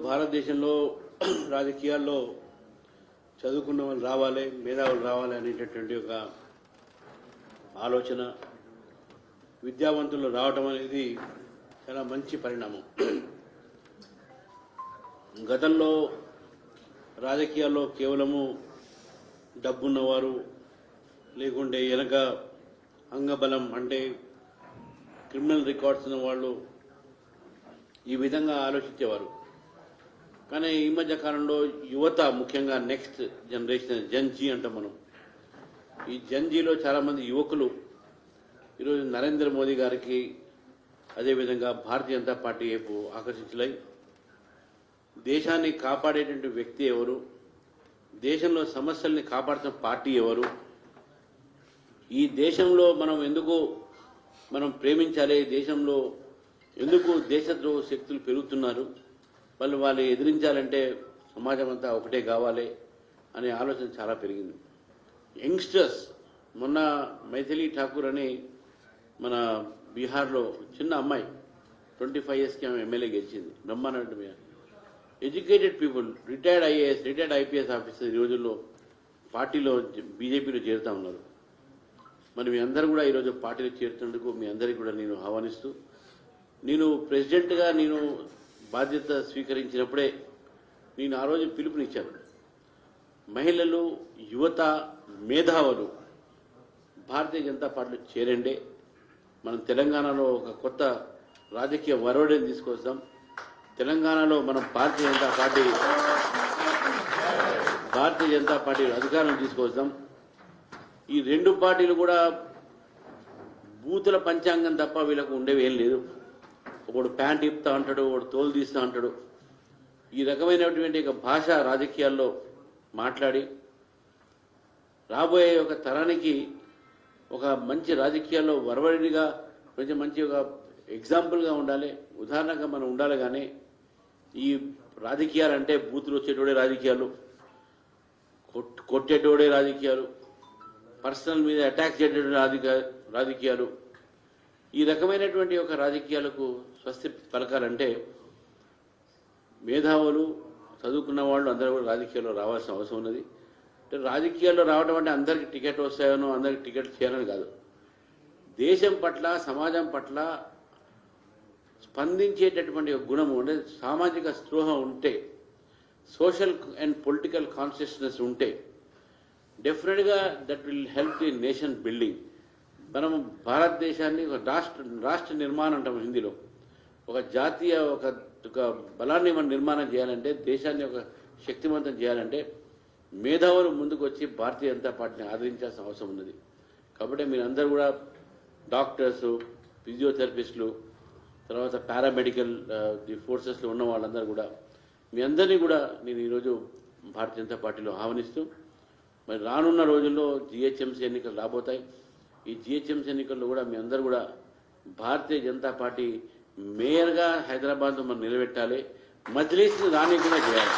భారతదేశంలో రాజకీయాల్లో చదువుకున్న వాళ్ళు రావాలి, మేధావులు రావాలి అనేటటువంటి ఒక ఆలోచన విద్యావంతులు రావటం అనేది చాలా మంచి పరిణామం. గతంలో రాజకీయాల్లో కేవలము డబ్బున్నవారు లేకుంటే వెనక అంగబలం అంటే క్రిమినల్ రికార్డ్స్ ఉన్న వాళ్ళు ఈ విధంగా ఆలోచించేవారు. కానీ ఈ మధ్య కాలంలో యువత, ముఖ్యంగా నెక్స్ట్ జనరేషన్ జన్జీ అంటాం మనం, ఈ జన్జీలో చాలామంది యువకులు ఈరోజు నరేంద్ర మోదీ గారికి అదేవిధంగా భారతీయ జనతా పార్టీ వైపు ఆకర్షితులై దేశాన్ని కాపాడేటువంటి వ్యక్తి ఎవరు, దేశంలో సమస్యల్ని కాపాడుతున్న పార్టీ ఎవరు, ఈ దేశంలో మనం ప్రేమించాలి, దేశంలో ఎందుకు దేశద్రోహ శక్తులు పెరుగుతున్నారు, వాళ్ళు ఎదిరించాలంటే సమాజం అంతా ఒకటే కావాలి అనే ఆలోచన చాలా పెరిగింది. యంగ్స్టర్స్, మొన్న మైథిలి ఠాకూర్ అని మన బీహార్లో చిన్న అమ్మాయి 25 yearsకి ఆమె ఎమ్మెల్యే గెలిచింది. బ్రహ్మాండ educated people, retired IAS, retired IPS officer ఈ రోజుల్లో పార్టీలో బీజేపీలో చేరుతా ఉన్నారు. మరి మీ అందరూ కూడా ఈరోజు పార్టీలో చేరుతున్నందుకు మీ అందరికీ కూడా నేను ఆహ్వానిస్తూ, నేను ప్రెసిడెంట్గా నేను బాధ్యత స్వీకరించినప్పుడే నేను ఆ రోజు పిలుపునిచ్చాను. మహిళలు, యువత, మేధావులు భారతీయ జనతా పార్టీలో చేరండి. మనం తెలంగాణలో ఒక కొత్త రాజకీయ వరవడిని తీసుకొస్తాం. తెలంగాణలో మనం భారతీయ జనతా పార్టీ అధికారం తీసుకొస్తాం. ఈ రెండు పార్టీలు కూడా బూతుల పంచాంగం తప్ప వీళ్ళకు ఉండేవి ఏం లేదు. ఒకడు ప్యాంట్ ఇప్తా అంటాడు, ఒకడు తోలు తీస్తా అంటాడు. ఈ రకమైనటువంటి ఒక భాష రాజకీయాల్లో మాట్లాడి రాబోయే ఒక తరానికి ఒక మంచి రాజకీయాల్లో వరవడిగా కొంచెం మంచి ఒక ఎగ్జాంపుల్గా ఉండాలి, ఉదాహరణగా మనం ఉండాలి. కానీ ఈ రాజకీయాలు అంటే బూతులు వచ్చేటోడే రాజకీయాలు, కొట్టేటోడే రాజకీయాలు, పర్సనల్ మీద అటాక్ చేసేటువంటి రాజకీయాలు, ఈ రకమైనటువంటి ఒక రాజకీయాలకు స్వస్తి పలకాలంటే మేధావులు, చదువుకున్న వాళ్ళు అందరూ కూడా రాజకీయాల్లో రావాల్సిన అవసరం ఉన్నది. అంటే రాజకీయాల్లో రావడం అంటే అందరికీ టికెట్ వస్తాయనో అందరికి టికెట్ చేయాలని కాదు. దేశం పట్ల, సమాజం పట్ల స్పందించేటటువంటి గుణము అంటే సామాజిక స్పృహ ఉంటే, సోషల్ అండ్ పొలిటికల్ కాన్షియస్నెస్ ఉంటే డెఫినెట్గా that will help the nation building. మనం భారతదేశాన్ని ఒక రాష్ట్ర నిర్మాణం అంటాం హిందీలో, ఒక జాతీయ ఒక బలాన్ని మనం నిర్మాణం చేయాలంటే, దేశాన్ని ఒక శక్తివంతం చేయాలంటే మేధావులు ముందుకు వచ్చి భారతీయ జనతా పార్టీని ఆదరించాల్సిన అవసరం ఉన్నది. కాబట్టి మీరందరూ కూడా డాక్టర్స్, ఫిజియోథెరపిస్టులు, తర్వాత పారామెడికల్ ఫోర్సెస్లో ఉన్న వాళ్ళందరూ కూడా మీ అందరినీ కూడా నేను ఈరోజు భారతీయ జనతా పార్టీలో ఆహ్వానిస్తూ, మరి రానున్న రోజుల్లో జిహెచ్ఎంసీ ఎన్నికలు రాబోతాయి. ఈ జిహెచ్ఎంసీ ఎన్నికల్లో కూడా మీ అందరూ కూడా భారతీయ జనతా పార్టీ మేయర్గా హైదరాబాద్లో మనం నిలబెట్టాలి, మజ్లిస్ని రానికుండా చేయాలి.